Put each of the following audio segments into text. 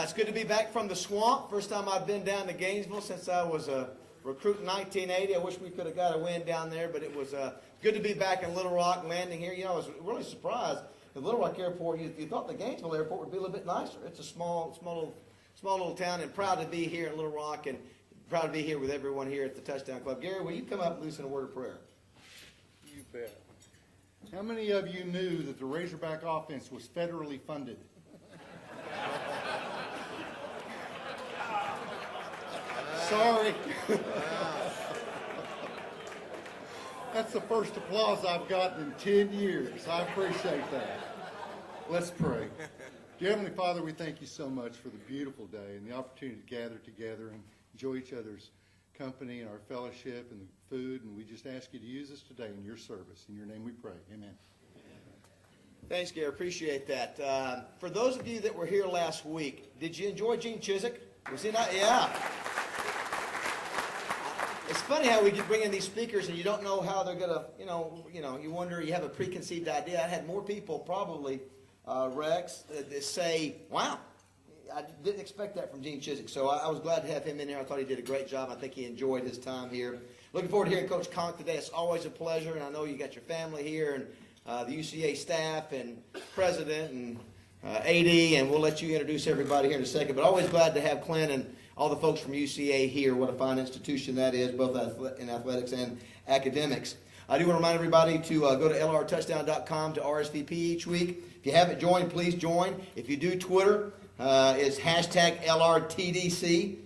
It's good to be back from the swamp. First time I've been down to Gainesville since I was a recruit in 1980. I wish we could have got a win down there, but it was good to be back in Little Rock, landing here. You know, I was really surprised. The Little Rock Airport, you thought the Gainesville Airport would be a little bit nicer. It's a small little town, and proud to be here in Little Rock, and proud to be here with everyone here at the Touchdown Club. Gary, will you come up and loosen a word of prayer? You bet. How many of you knew that the Razorback offense was federally funded? Sorry. That's the first applause I've gotten in 10 years. I appreciate that. Let's pray. Dear Heavenly Father, we thank you so much for the beautiful day and the opportunity to gather together and enjoy each other's company and our fellowship and the food. And we just ask you to use us today in your service. In your name we pray. Amen. Thanks, Gary. Appreciate that. For those of you that were here last week, did you enjoy Gene Chizik? Was he not? Yeah. It's funny how we bring in these speakers and you don't know how they're gonna, you wonder, you have a preconceived idea. I had more people probably, Rex, that say, "Wow, I didn't expect that from Gene Chizik." So I was glad to have him in there. I thought he did a great job. I think he enjoyed his time here. Looking forward to hearing Coach Conque today. It's always a pleasure, and I know you got your family here and the UCA staff and president and AD, and we'll let you introduce everybody here in a second. But always glad to have Clint and all the folks from UCA here. What a fine institution that is, both in athletics and academics. I do want to remind everybody to go to lrtouchdown.com to RSVP each week. If you haven't joined, please join. If you do Twitter, it's hashtag LRTDC.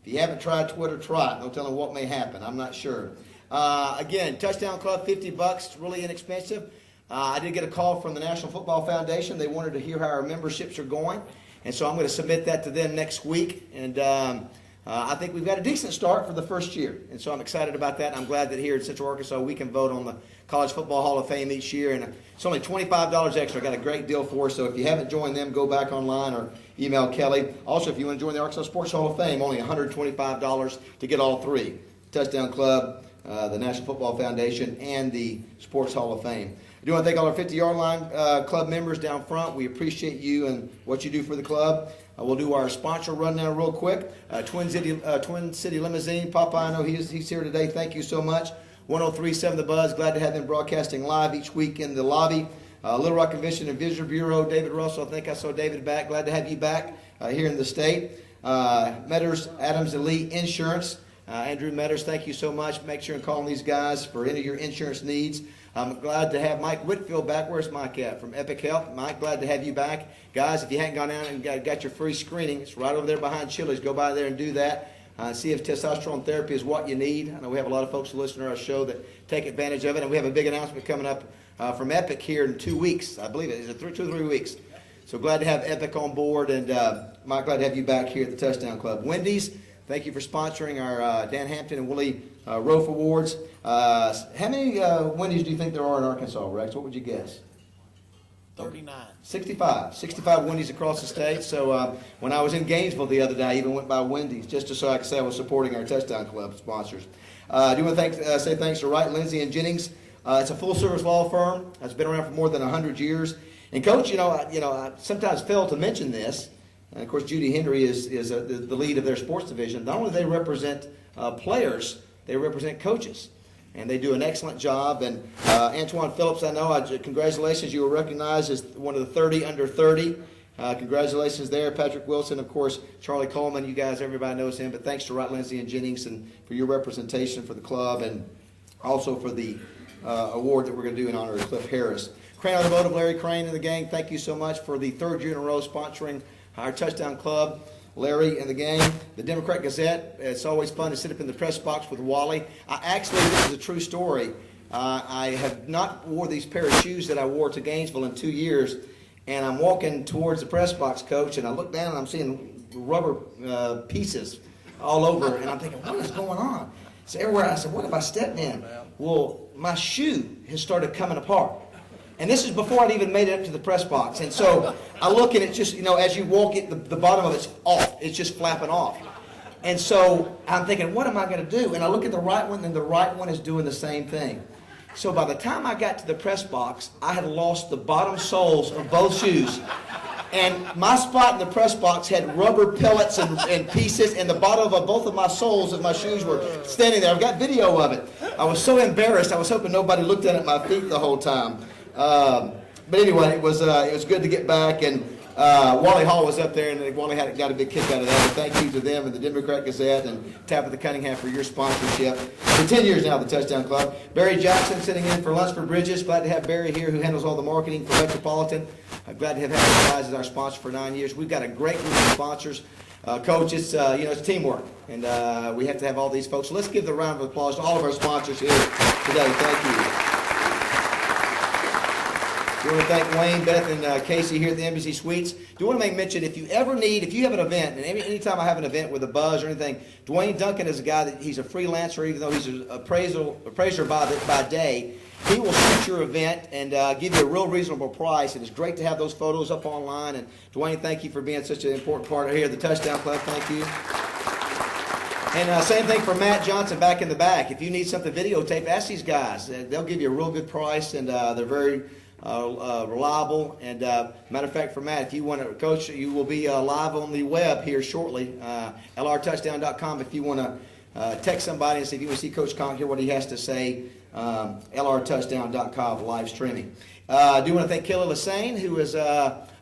If you haven't tried Twitter, try it. No telling what may happen. I'm not sure. Again, Touchdown Club, $50, really inexpensive. I did get a call from the National Football Foundation. They wanted to hear how our memberships are going. And so I'm going to submit that to them next week. And I think we've got a decent start for the first year. And so I'm excited about that. I'm glad that here in Central Arkansas we can vote on the College Football Hall of Fame each year. And it's only $25 extra. I got a great deal for us. So if you haven't joined them, go back online or email Kelly. Also, if you want to join the Arkansas Sports Hall of Fame, only $125 to get all three. Touchdown Club, the National Football Foundation, and the Sports Hall of Fame. I do want to thank all our 50-yard line club members down front. We appreciate you and what you do for the club. We'll do our sponsor rundown real quick. Twin City Limousine. Papa, I know he's here today. Thank you so much. 103.7 The Buzz. Glad to have them broadcasting live each week in the lobby. Little Rock Convention and Visitor Bureau. David Russell. I think I saw David back. Glad to have you back here in the state. Metters Adams Elite Insurance. Andrew Metters, thank you so much. Make sure and call on these guys for any of your insurance needs. I'm glad to have Mike Whitfield back. Where's Mike at? From Epic Health. Mike, glad to have you back. Guys, if you haven't gone down and got your free screening, it's right over there behind Chili's. Go by there and do that. See if testosterone therapy is what you need. I know we have a lot of folks who listen to our show that take advantage of it. And we have a big announcement coming up from Epic here in 2 weeks. I believe it is 2 or 3 weeks. So glad to have Epic on board. And Mike, glad to have you back here at the Touchdown Club. Wendy's, thank you for sponsoring our Dan Hampton and Willie Rofe Awards. How many Wendy's do you think there are in Arkansas, Rex? What would you guess? 39. 65 Wendy's across the state. So when I was in Gainesville the other day, I even went by Wendy's just so I could say I was supporting our Touchdown Club sponsors. I do want to say thanks to Wright, Lindsay, and Jennings. It's a full-service law firm. It's been around for more than 100 years. And, Coach, I sometimes fail to mention this. And, of course, Judy Henry is the lead of their sports division. Not only do they represent players, they represent coaches. And they do an excellent job. And Antoine Phillips, I know, congratulations. You were recognized as one of the 30 under 30. Congratulations there. Patrick Wilson, of course, Charlie Coleman. You guys, everybody knows him. But thanks to Wright, Lindsay, and Jennings and for your representation for the club and also for the award that we're going to do in honor of Cliff Harris. Crane Automotive, Larry Crane and the gang, thank you so much for the 3rd year in a row sponsoring our Touchdown Club. Larry and the gang. The Democrat Gazette, it's always fun to sit up in the press box with Wally. Actually, this is a true story. I have not wore these pair of shoes that I wore to Gainesville in 2 years, and I'm walking towards the press box, Coach, and I look down and I'm seeing rubber pieces all over, and I'm thinking, what is going on? So everywhere I said, what have I stepped in? Well, my shoe has started coming apart. And this is before I'd even made it up to the press box. And so I look and it's just, as you walk it, the bottom of it's off. It's just flapping off. And so I'm thinking, what am I going to do? And I look at the right one, and the right one is doing the same thing. So by the time I got to the press box, I had lost the bottom soles of both shoes. And my spot in the press box had rubber pellets and pieces, and the bottom of both of my soles of my shoes were standing there. I've got video of it. I was so embarrassed. I was hoping nobody looked at my feet the whole time. But anyway, it was good to get back, and Wally Hall was up there, and Wally got a big kick out of that. And thank you to them and the Democrat Gazette and Tabitha Cunningham for your sponsorship. For 10 years now, the Touchdown Club. Barry Jackson sitting in for Lunsford Bridges. Glad to have Barry here, who handles all the marketing for Metropolitan. Glad to have had you guys as our sponsor for 9 years. We've got a great group of sponsors. Coach, it's it's teamwork, and we have to have all these folks. So let's give the round of applause to all of our sponsors here today. Thank you. We want to thank Wayne, Beth, and Casey here at the Embassy Suites. Do want to make mention, if you have an event, and anytime I have an event with a buzz or anything, Dwayne Duncan is a guy that he's a freelancer, even though he's an appraiser by day. He will shoot your event and give you a real reasonable price. It is great to have those photos up online. And Dwayne, thank you for being such an important part here at the Touchdown Club. Thank you. And same thing for Matt Johnson back in the back. If you need something videotaped, ask these guys. They'll give you a real good price, and they're very reliable. And matter of fact, for Matt, if you want to, Coach, you will be live on the web here shortly, lrtouchdown.com. If you want to text somebody and see if you want to see Coach Conque, hear what he has to say, lrtouchdown.com, live streaming. I do want to thank Kelly Lassane, who is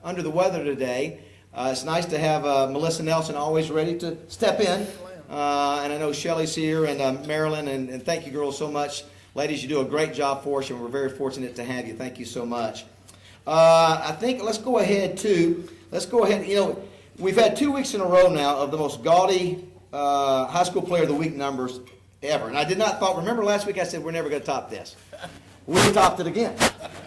under the weather today. It's nice to have Melissa Nelson always ready to step in. And I know Shelly's here, and Marilyn, and thank you girls so much. Ladies, you do a great job for us, and we're very fortunate to have you. Thank you so much. I think let's go ahead. We've had 2 weeks in a row now of the most gaudy high school player of the week numbers ever. And I did not remember last week I said we're never going to top this. We topped it again.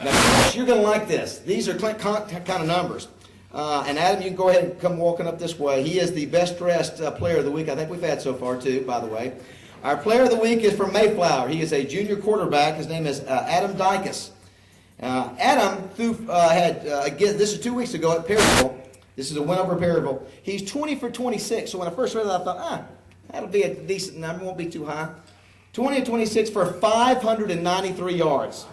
Now, you're going to like this. These are Clint Conque kind of numbers. And Adam, you can go ahead and come walking up this way. He is the best dressed player of the week I think we've had so far, too, by the way. Our player of the week is from Mayflower. He is a junior quarterback. His name is Adam Dykus. Adam this is 2 weeks ago at Perryville. This is a win over Perryville. He's 20 for 26. So when I first read that, I thought, that'll be a decent number. Won't be too high. 20 and 26 for 593 yards.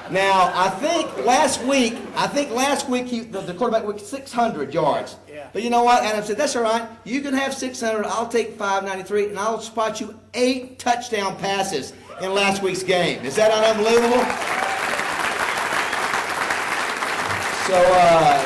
Now, I think last week the quarterback went 600 yards. Yeah. But you know what? Adam said, that's all right. You can have 600. I'll take 593, and I'll spot you 8 touchdown passes in last week's game. Is that unbelievable? So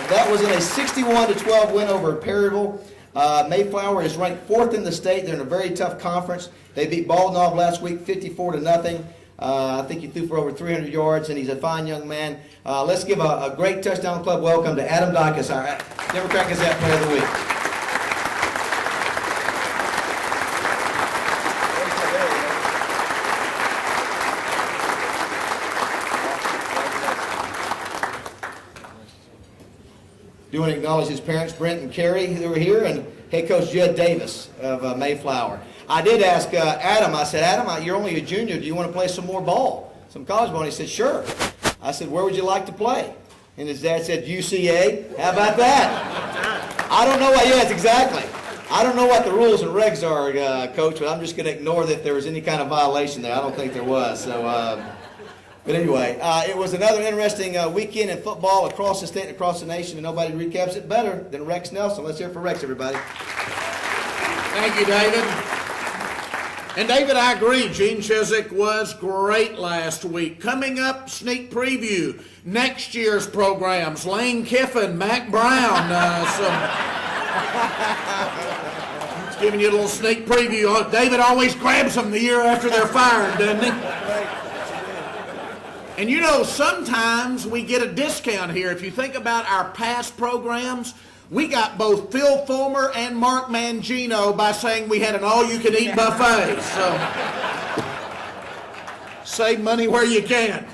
that was in a 61-12 win over Perryville. Mayflower is ranked 4th in the state. They're in a very tough conference. They beat Bald Knob last week 54-0. I think he threw for over 300 yards, and he's a fine young man. Let's give a great Touchdown Club welcome to Adam Dykus, our Democrat Gazette Player of the Week. Do want to acknowledge his parents, Brent and Carrie, who are here, and head coach Judd Davis of Mayflower. I did ask Adam, I said, Adam, you're only a junior. Do you want to play some more ball, some college ball? And he said, sure. I said, where would you like to play? And his dad said, UCA. How about that? I don't know what, yes, exactly. I don't know what the rules and regs are, Coach, but I'm just going to ignore that there was any kind of violation there. I don't think there was. So, but anyway, it was another interesting weekend in football across the state and across the nation, and nobody recaps it better than Rex Nelson. Let's hear it for Rex, everybody. Thank you, David. And David, I agree. Gene Chizik was great last week. Coming up, sneak preview. Next year's programs, Lane Kiffin, Mac Brown. Just giving you a little sneak preview. David always grabs them the year after they're fired, doesn't he? And you know, sometimes we get a discount here. If you think about our past programs, we got both Phil Fulmer and Mark Mangino by saying we had an all-you-can-eat buffet. So save money where you can.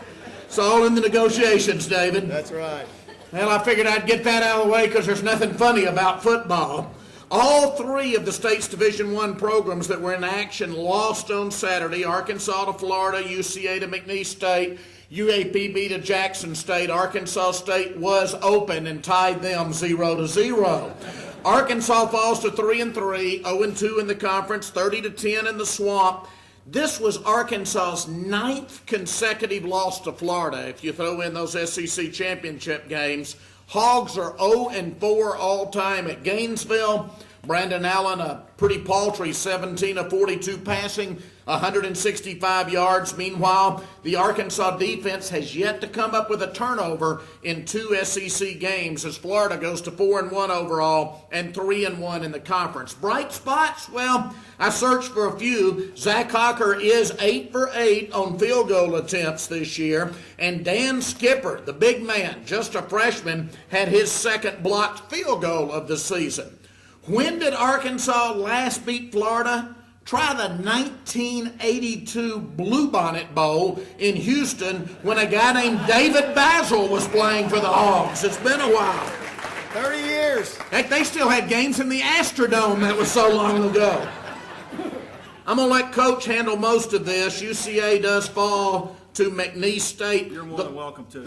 It's all in the negotiations, David. That's right. Well, I figured I'd get that out of the way because there's nothing funny about football. All 3 of the state's Division I programs that were in action lost on Saturday. Arkansas to Florida, UCA to McNeese State, UAPB to Jackson State. Arkansas State was open and tied them 0-0. Arkansas falls to 3-3, 0-2 in the conference, 30-10 in the Swamp. This was Arkansas's 9th consecutive loss to Florida. If you throw in those SEC championship games, Hogs are 0-4 all-time at Gainesville. Brandon Allen, a pretty paltry 17 of 42 passing, 165 yards. Meanwhile, the Arkansas defense has yet to come up with a turnover in 2 SEC games as Florida goes to 4-1 overall and 3-1 in the conference. Bright spots? Well, I searched for a few. Zach Hocker is 8 for 8 on field goal attempts this year. And Dan Skipper, the big man, just a freshman, had his second blocked field goal of the season. When did Arkansas last beat Florida? Try the 1982 Bluebonnet Bowl in Houston when a guy named David Basil was playing for the Hogs. It's been a while. 30 years. Heck, they still had games in the Astrodome. That was so long ago. I'm going to let Coach handle most of this. UCA does fall to McNeese State. You're more than welcome to.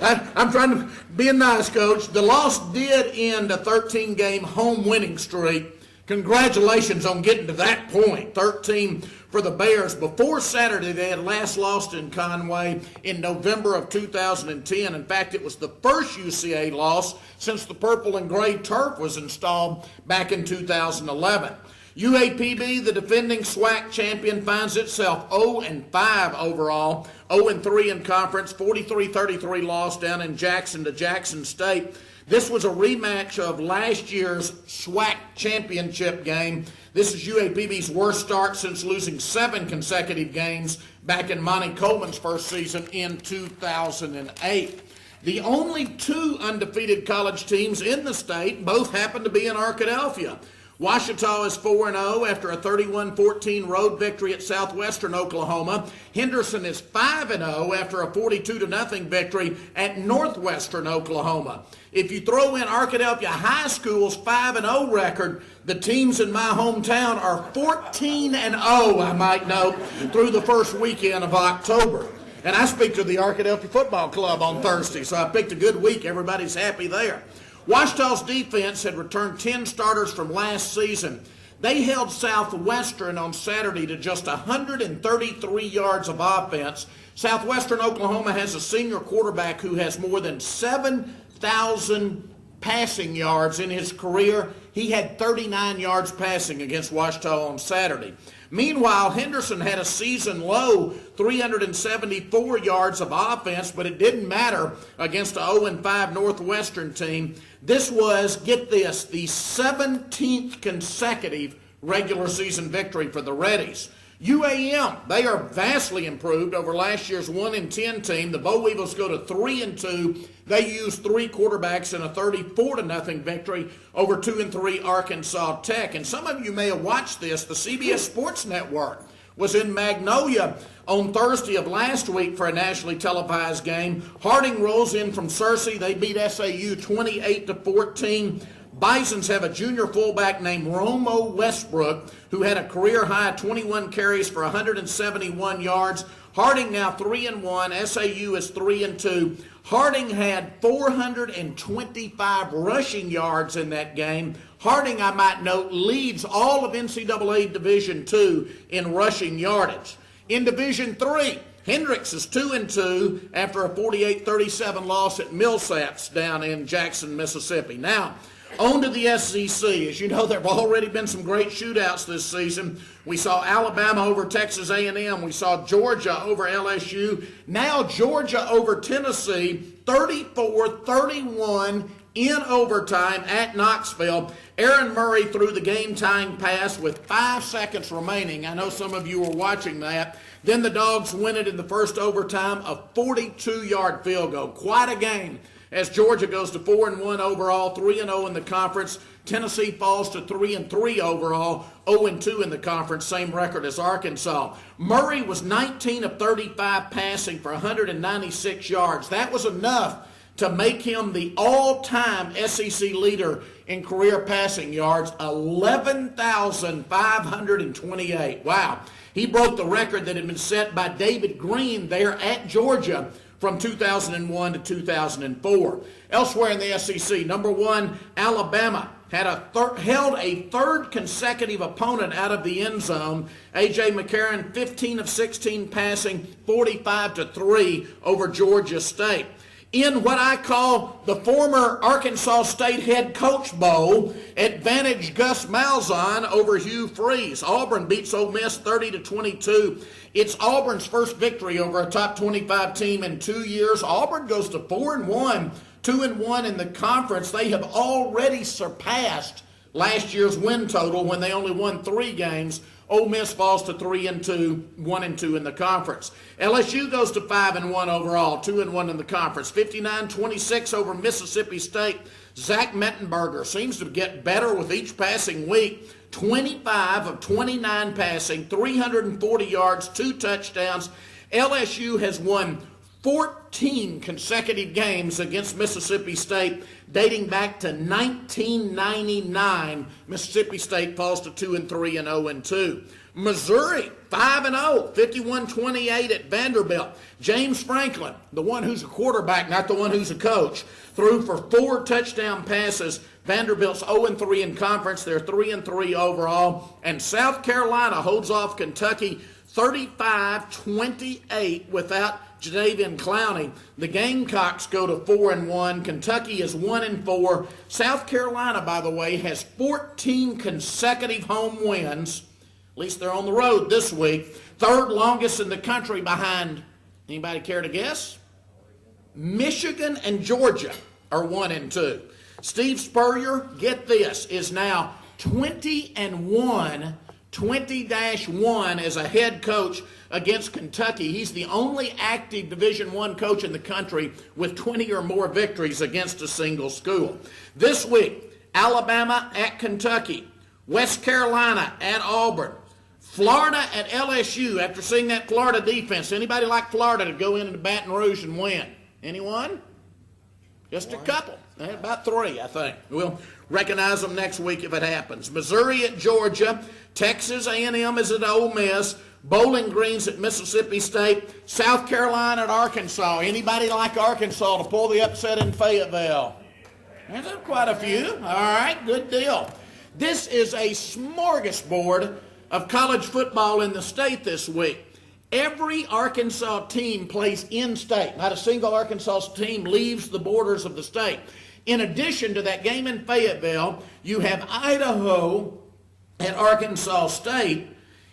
I'm trying to be nice, Coach. The loss did end a 13-game home winning streak. Congratulations on getting to that point. 13 for the Bears. Before Saturday, they had last lost in Conway in November of 2010. In fact, it was the first UCA loss since the purple and gray turf was installed back in 2011. UAPB, the defending SWAC champion, finds itself 0-5 overall, 0-3 in conference, 43-33 loss down in Jackson to Jackson State. This was a rematch of last year's SWAC championship game. This is UAPB's worst start since losing 7 consecutive games back in Monty Coleman's first season in 2008. The only 2 undefeated college teams in the state both happen to be in Arkadelphia. Ouachita is 4-0 after a 31-14 road victory at Southwestern Oklahoma. Henderson is 5-0 after a 42-0 victory at Northwestern Oklahoma. If you throw in Arkadelphia High School's 5-0 record, the teams in my hometown are 14-0, I might note, through the first weekend of October. And I speak to the Arkadelphia Football Club on Thursday, so I picked a good week. Everybody's happy there. Ouachita's defense had returned 10 starters from last season. They held Southwestern on Saturday to just 133 yards of offense. Southwestern Oklahoma has a senior quarterback who has more than 7,000 passing yards in his career. He had 39 yards passing against Ouachita on Saturday. Meanwhile, Henderson had a season-low 374 yards of offense, but it didn't matter against a 0-5 Northwestern team. This was, get this, the 17th consecutive regular season victory for the Reddies. UAM, they are vastly improved over last year's 1-10 team. The Boll Weevils go to 3-2. They used 3 quarterbacks in a 34-0 victory over 2-3 Arkansas Tech. And some of you may have watched this. The CBS Sports Network was in Magnolia on Thursday of last week for a nationally televised game. Harding rolls in from Searcy. They beat SAU 28-14. Bisons have a junior fullback named Romo Westbrook, who had a career-high 21 carries for 171 yards. Harding now 3-1. SAU is 3-2. Harding had 425 rushing yards in that game. Harding, I might note, leads all of NCAA Division II in rushing yardage. In Division III, Hendricks is 2-2 after a 48-37 loss at Millsaps down in Jackson, Mississippi. Now, on to the SEC. As you know, there have already been some great shootouts this season. We saw Alabama over Texas A&M. We saw Georgia over LSU. Now Georgia over Tennessee, 34-31 in overtime at Knoxville. Aaron Murray threw the game-tying pass with 5 seconds remaining. I know some of you were watching that. Then the Dogs win it in the first overtime, a 42-yard field goal. Quite a game as Georgia goes to 4-1 overall, 3-0 in the conference. Tennessee falls to 3-3 overall, 0-2 in the conference, same record as Arkansas. Murray was 19 of 35 passing for 196 yards. That was enough to make him the all-time SEC leader in career passing yards, 11,528. Wow. He broke the record that had been set by David Green there at Georgia from 2001 to 2004. Elsewhere in the SEC, number 1, Alabama held a third consecutive opponent out of the end zone. A.J. McCarron, 15 of 16 passing, 45-3 over Georgia State. In what I call the former Arkansas State head coach bowl, advantage Gus Malzahn over Hugh Freeze. Auburn beats Ole Miss 30-22. It's Auburn's first victory over a top 25 team in 2 years. Auburn goes to 4-1, 2-1 in the conference. They have already surpassed last year's win total when they only won 3 games. Ole Miss falls to 3-2, 1-2 in the conference. LSU goes to 5-1 overall, 2-1 in the conference. 59-26 over Mississippi State. Zach Mettenberger seems to get better with each passing week. 25 of 29 passing, 340 yards, 2 touchdowns. LSU has won 14 consecutive games against Mississippi State dating back to 1999. Mississippi State falls to 2-3 and 0-2. Missouri 5-0, 51-28 at Vanderbilt. James Franklin, the one who's a quarterback, not the one who's a coach, threw for 4 touchdown passes. Vanderbilt's 0-3 in conference. They're 3-3 overall. And South Carolina holds off Kentucky 35-28 without Jadeveon Clowney. The Gamecocks go to 4-1. Kentucky is 1-4. South Carolina, by the way, has 14 consecutive home wins. At least they're on the road this week. Third longest in the country behind, anybody care to guess? Michigan and Georgia are 1-2. Steve Spurrier, get this, is now 20-1, 20-1 as a head coach against Kentucky. He's the only active Division I coach in the country with 20 or more victories against a single school. This week, Alabama at Kentucky, West Carolina at Auburn, Florida at LSU. After seeing that Florida defense, anybody like Florida to go into Baton Rouge and win? Anyone? Just a couple. About 3, I think. We'll recognize them next week if it happens. Missouri at Georgia, Texas A&M is at Ole Miss, Bowling Green's at Mississippi State, South Carolina at Arkansas. Anybody like Arkansas to pull the upset in Fayetteville? There's quite a few. All right, good deal. This is a smorgasbord of college football in the state this week. Every Arkansas team plays in-state. Not a single Arkansas team leaves the borders of the state. In addition to that game in Fayetteville, you have Idaho at Arkansas State.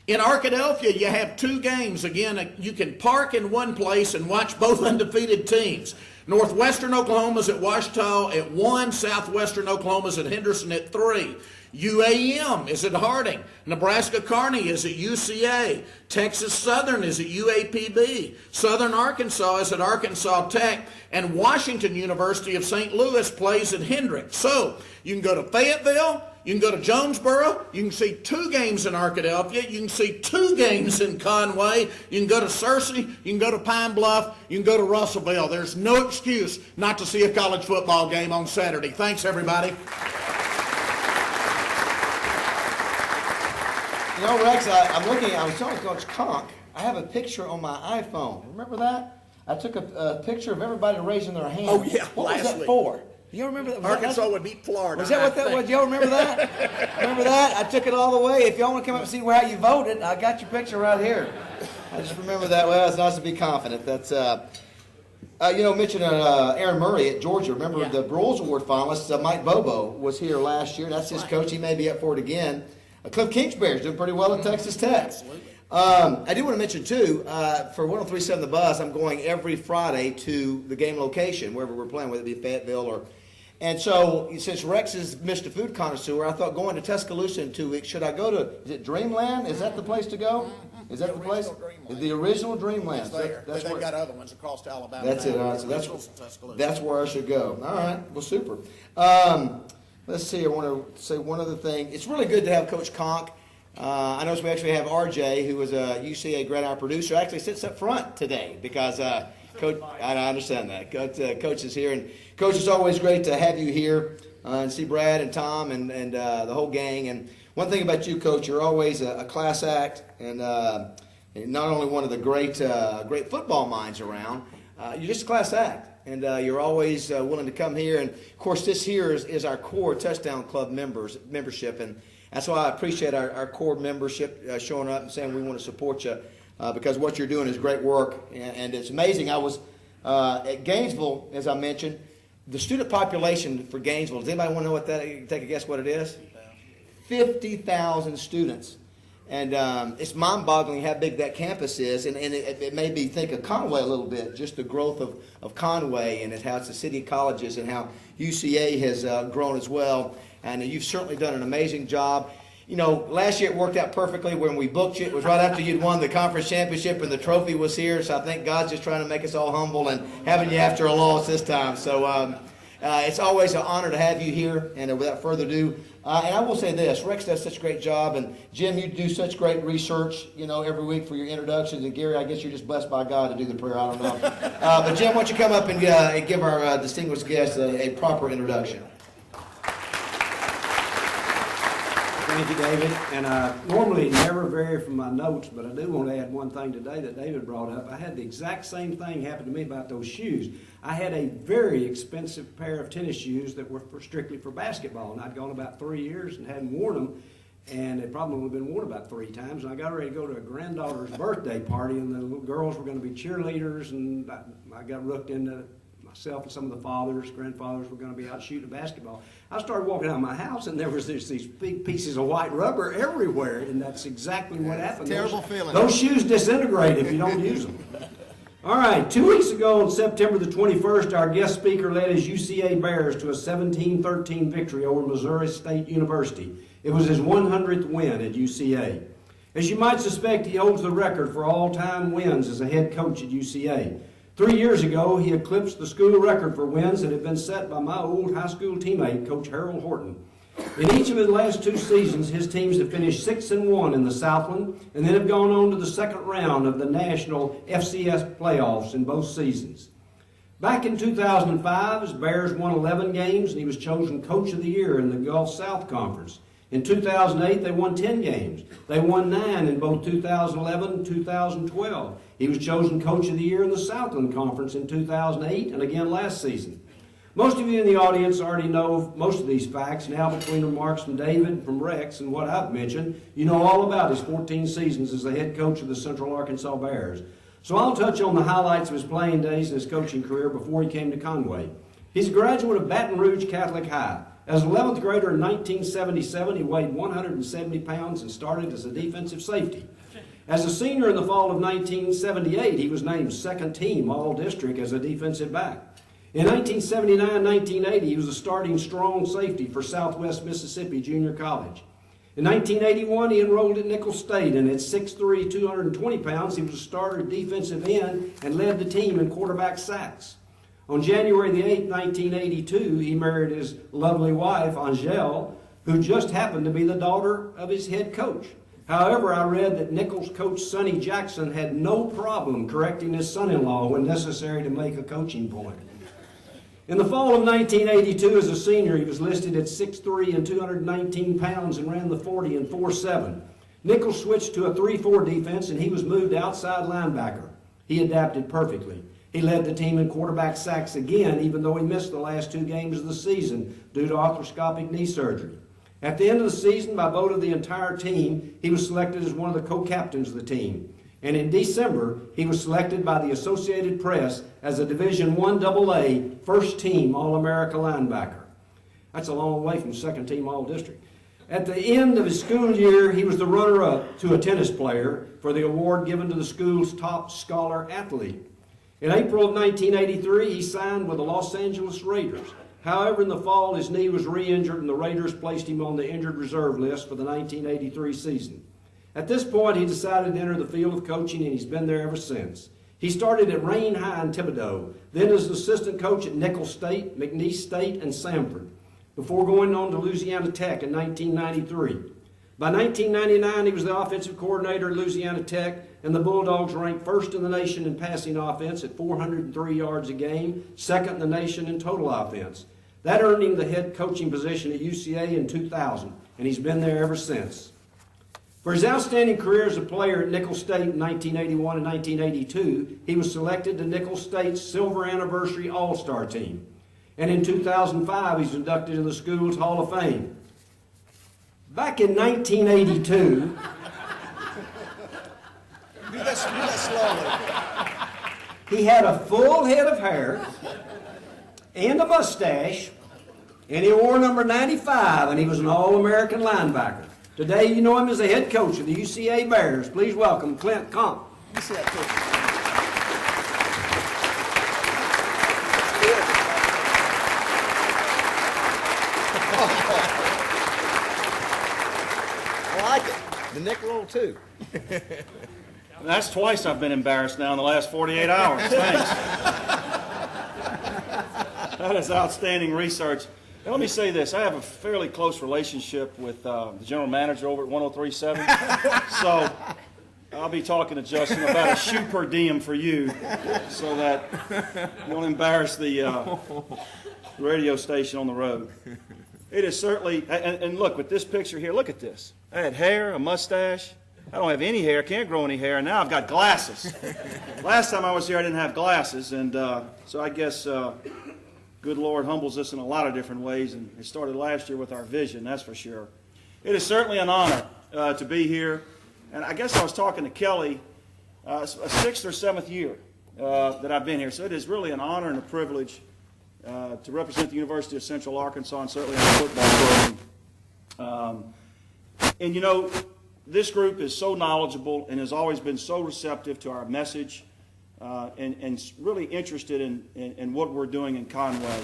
In Arkadelphia, you have 2 games. Again, you can park in one place and watch both undefeated teams. Northwestern Oklahoma's at Ouachita at 1. Southwestern Oklahoma's at Henderson at 3. UAM is at Harding. Nebraska Kearney is at UCA. Texas Southern is at UAPB. Southern Arkansas is at Arkansas Tech. And Washington University of St. Louis plays at Hendricks. So you can go to Fayetteville, you can go to Jonesboro, you can see 2 games in Arkadelphia, you can see 2 games in Conway, you can go to Searcy, you can go to Pine Bluff, you can go to Russellville. There's no excuse not to see a college football game on Saturday. Thanks, everybody. You know, Rex, I was telling Coach Conque, I have a picture on my iPhone. Remember that? I took a picture of everybody raising their hand. Oh, yeah, What was last that week. for? Do you remember that? Arkansas would beat Florida. Was that what that was? Y'all remember that? Remember that? I took it all the way. If y'all want to come up and see how you voted, I got your picture right here. I just remember that. Well, it's nice to be confident. That's, mentioning Aaron Murray at Georgia. Remember the Broyles Award finalist, Mike Bobo, was here last year. That's his coach. He may be up for it again. Cliff Kingsbury's doing pretty well at Texas Tech. Absolutely. I do want to mention, too, for 103.7 The Buzz, I'm going every Friday to the game location, wherever we're playing, whether it be Fayetteville or... And so, since Rex is Mr. Food Connoisseur, I thought going to Tuscaloosa in 2 weeks, should I go to, is it Dreamland? Is that the place to go? Is that the place? Dreamland. The original Dreamland. It's there. That's They've where, got other ones across to Alabama. that's it. now. All right, so Originals in Tuscaloosa. that's where I should go. All right. Well, super. Let's see. I want to say one other thing. It's really good to have Coach Conque. I noticed we actually have RJ, who was a UCA grad, our producer, actually sits up front today because Coach. I understand that. Coach is here, and Coach, it's always great to have you here and see Brad and Tom and the whole gang. And one thing about you, Coach, you're always a class act, and not only one of the great football minds around, you're just a class act. And you're always willing to come here. And, of course, this here is our core Touchdown Club membership. And that's why I appreciate our core membership showing up and saying we want to support you because what you're doing is great work. And it's amazing. I was At Gainesville, as I mentioned, the student population for Gainesville, does anybody want to know what that, take a guess what it is? 50,000 students. And it's mind-boggling how big that campus is, and it made me think of Conway a little bit, just the growth of Conway and how it's a city of colleges and how UCA has grown as well. And you've certainly done an amazing job. You know, last year it worked out perfectly when we booked you. It was right after you'd won the conference championship and the trophy was here, so I think God's just trying to make us all humble and having you after a loss this time. So it's always an honor to have you here, and without further ado, and I will say this, Rex does such a great job, and Jim, you do such great research, you know, every week for your introductions, and Gary, I guess you're just blessed by God to do the prayer, I don't know. But Jim, why don't you come up and give our distinguished guest a proper introduction. Thank you, David. And I normally never vary from my notes, but I do want to add one thing today that David brought up. I had the exact same thing happen to me about those shoes. I had a very expensive pair of tennis shoes that were strictly for basketball, and I'd gone about 3 years and hadn't worn them, and they'd probably only been worn about 3 times. And I got ready to go to a granddaughter's birthday party, and the little girls were going to be cheerleaders, and I got rooked into myself and some of the fathers, grandfathers were going to be out shooting basketball. I started walking out of my house, and there was these big pieces of white rubber everywhere, and that's exactly what happened. Terrible feeling. Those shoes disintegrate if you don't use them. All right, 2 weeks ago on September the 21st, our guest speaker led his UCA Bears to a 17-13 victory over Missouri State University. It was his 100th win at UCA. As you might suspect, he holds the record for all-time wins as a head coach at UCA. 3 years ago, he eclipsed the school record for wins that had been set by my old high school teammate, Coach Harold Horton. In each of his last 2 seasons, his teams have finished 6-1 in the Southland, and then have gone on to the second round of the national FCS playoffs in both seasons. Back in 2005, his Bears won 11 games, and he was chosen Coach of the Year in the Gulf South Conference. In 2008, they won 10 games. They won 9 in both 2011 and 2012. He was chosen Coach of the Year in the Southland Conference in 2008 and again last season. Most of you in the audience already know most of these facts. Now, between remarks from David, from Rex, and what I've mentioned, you know all about his 14 seasons as the head coach of the Central Arkansas Bears. So I'll touch on the highlights of his playing days and his coaching career before he came to Conway. He's a graduate of Baton Rouge Catholic High. As an 11th grader in 1977, he weighed 170 pounds and started as a defensive safety. As a senior in the fall of 1978, he was named second team All-District as a defensive back. In 1979-1980, he was a starting strong safety for Southwest Mississippi Junior College. In 1981, he enrolled at Nicholls State, and at 6'3", 220 pounds, he was a starter defensive end and led the team in quarterback sacks. On January the 8th, 1982, he married his lovely wife, Angele, who just happened to be the daughter of his head coach. However, I read that Nicholls coach Sonny Jackson had no problem correcting his son-in-law when necessary to make a coaching point. In the fall of 1982, as a senior, he was listed at 6'3" and 219 pounds and ran the 40 in 4.7. Nicholls switched to a 3-4 defense, and he was moved outside linebacker. He adapted perfectly. He led the team in quarterback sacks again, even though he missed the last 2 games of the season due to arthroscopic knee surgery. At the end of the season, by vote of the entire team, he was selected as one of the co-captains of the team. And in December, he was selected by the Associated Press as a Division I AA first team All-America linebacker. That's a long way from second team All-District. At the end of his school year, he was the runner-up to a tennis player for the award given to the school's top scholar athlete. In April of 1983, he signed with the Los Angeles Raiders. However, in the fall, his knee was re-injured, and the Raiders placed him on the injured reserve list for the 1983 season. At this point, he decided to enter the field of coaching, and he's been there ever since. He started at Rain High in Thibodaux, then as an assistant coach at Nicholls State, McNeese State, and Samford, before going on to Louisiana Tech in 1993. By 1999, he was the offensive coordinator at Louisiana Tech, and the Bulldogs ranked first in the nation in passing offense at 403 yards a game, second in the nation in total offense. That earned him the head coaching position at UCA in 2000, and he's been there ever since. For his outstanding career as a player at Nicholls State in 1981 and 1982, he was selected to Nicholls State's Silver Anniversary All-Star team. And in 2005, he's inducted in the school's Hall of Fame. Back in 1982, Do that slowly. He had a full head of hair and a mustache, and he wore number 95, and he was an All-American linebacker. Today, you know him as the head coach of the UCA Bears. Please welcome Clint Conque. Let me see that picture. I like it. The neck roll, too. That's twice I've been embarrassed now in the last 48 hours. Thanks. That is outstanding research. Now, let me say this. I have a fairly close relationship with the general manager over at 103.7. So I'll be talking to Justin about a shoe per diem for you so that you won't embarrass the radio station on the road. It is certainly, and look, with this picture here, look at this. I had hair, a mustache. I don't have any hair, can't grow any hair, and now I've got glasses. Last time I was here, I didn't have glasses, and so I guess good Lord humbles us in a lot of different ways, and it started last year with our vision, that's for sure. It is certainly an honor to be here, and I guess I was talking to Kelly, a 6th or 7th year that I've been here, so it is really an honor and a privilege to represent the University of Central Arkansas, and certainly our football program. And you know, this group is so knowledgeable and has always been so receptive to our message and really interested in what we're doing in Conway.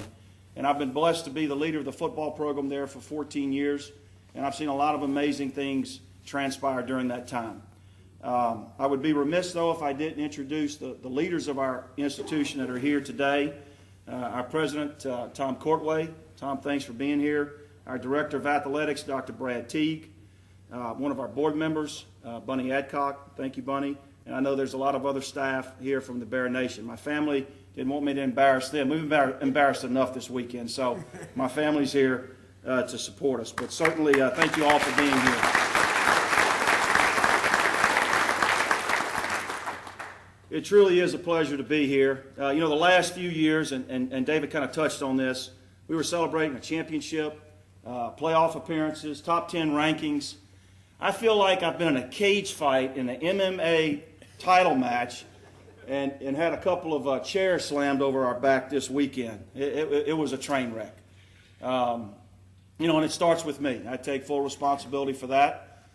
And I've been blessed to be the leader of the football program there for 14 years, and I've seen a lot of amazing things transpire during that time. I would be remiss, though, if I didn't introduce the leaders of our institution that are here today. Our president, Tom Courtway. Tom, thanks for being here. Our director of athletics, Dr. Brad Teague. One of our board members, Bunny Adcock. Thank you, Bunny. And I know there's a lot of other staff here from the Bear Nation. My family didn't want me to embarrass them. We've embarrassed enough this weekend, so my family's here to support us. But certainly, thank you all for being here. It truly is a pleasure to be here. You know, the last few years, and David kind of touched on this, we were celebrating a championship, playoff appearances, top 10 rankings. I feel like I've been in a cage fight in an MMA title match and had a couple of chairs slammed over our back this weekend. It was a train wreck. You know, and it starts with me. I take full responsibility for that.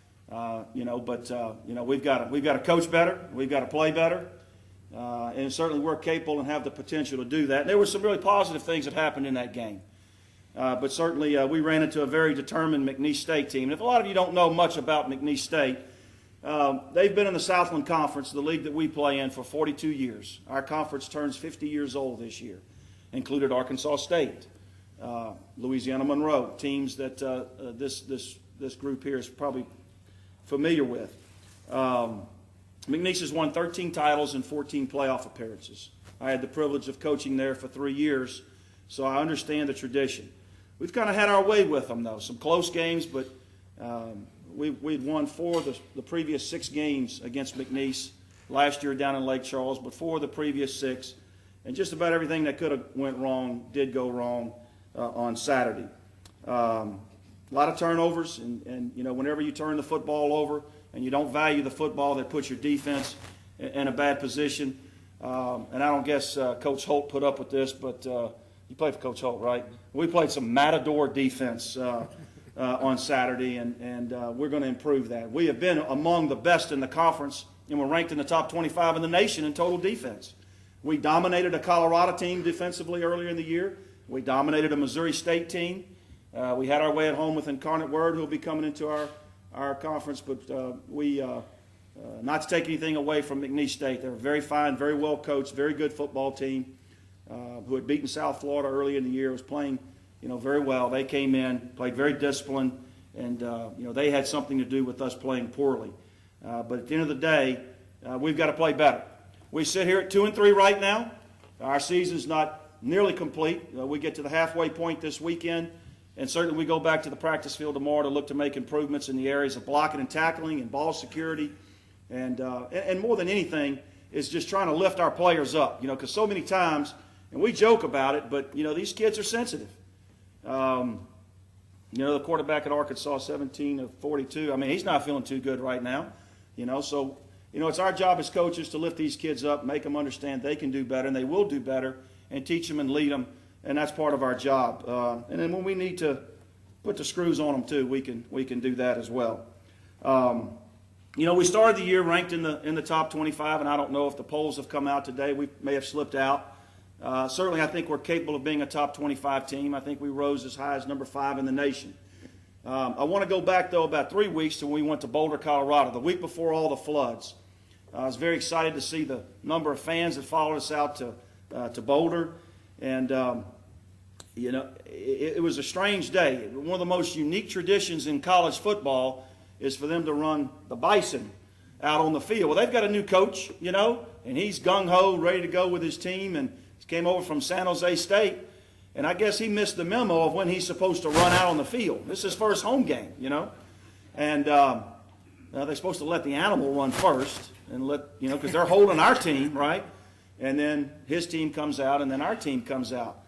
You know, but you know, we've got to coach better. We've got to play better. And certainly we're capable and have the potential to do that. And there were some really positive things that happened in that game. But certainly we ran into a very determined McNeese State team. And if a lot of you don't know much about McNeese State, they've been in the Southland Conference, the league that we play in, for 42 years. Our conference turns 50 years old this year, included Arkansas State, Louisiana Monroe, teams that this group here is probably familiar with. McNeese has won 13 titles and 14 playoff appearances. I had the privilege of coaching there for 3 years, so I understand the tradition. We've kind of had our way with them, though. Some close games, but we'd won 4 of the previous 6 games against McNeese last year down in Lake Charles, but 4 of the previous 6. And just about everything that could have went wrong did go wrong on Saturday. A lot of turnovers, and you know, whenever you turn the football over and you don't value the football, that puts your defense in a bad position. And I don't guess Coach Holt put up with this, but you played for Coach Holt, right? We played some matador defense on Saturday, and we're going to improve that. We have been among the best in the conference, and we're ranked in the top 25 in the nation in total defense. We dominated a Colorado team defensively earlier in the year. We dominated a Missouri State team. We had our way at home with Incarnate Word, who will be coming into our conference, but not to take anything away from McNeese State. They're a very fine, very well coached, very good football team who had beaten South Florida early in the year, was playing, you know, very well. They came in, played very disciplined, and you know, they had something to do with us playing poorly. But at the end of the day, we've got to play better. We sit here at 2-3 right now. Our season's not nearly complete. We get to the halfway point this weekend, and certainly we go back to the practice field tomorrow to look to make improvements in the areas of blocking and tackling and ball security, and more than anything is just trying to lift our players up, you know, because so many times, and we joke about it, but, you know, these kids are sensitive. You know, the quarterback at Arkansas, 17 of 42, I mean, he's not feeling too good right now, you know, so it's our job as coaches to lift these kids up, make them understand they can do better, and they will do better, and teach them and lead them, and that's part of our job. And then when we need to put the screws on them too, we can do that as well. We started the year ranked in the top 25, and I don't know if the polls have come out today. We may have slipped out. Certainly, I think we're capable of being a top 25 team. I think we rose as high as number 5 in the nation. I want to go back, though, about 3 weeks to when we went to Boulder, Colorado, the week before all the floods. I was very excited to see the number of fans that followed us out to Boulder. And, it was a strange day. One of the most unique traditions in college football is for them to run the Bison out on the field. Well, they've got a new coach, and he's gung-ho, ready to go with his team, and he came over from San Jose State. And I guess he missed the memo of when he's supposed to run out on the field. This is his first home game, And they're supposed to let the animal run first, and because they're holding our team, right? And then his team comes out, and then our team comes out.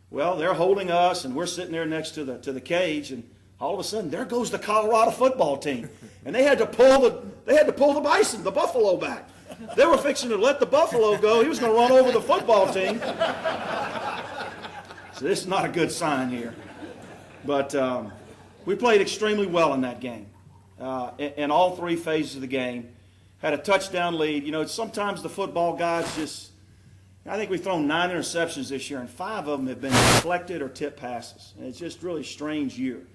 Well, they're holding us, and we're sitting there next to the cage, and all of a sudden, there goes the Colorado football team, and they had to pull the Bison, the Buffalo, back. They were fixing to let the Buffalo go. He was going to run over the football team. So this is not a good sign here. But we played extremely well in that game. In all 3 phases of the game. Had a touchdown lead. Sometimes the football guys I think we've thrown 9 interceptions this year, and 5 of them have been deflected or tipped passes. And it's just really a strange year.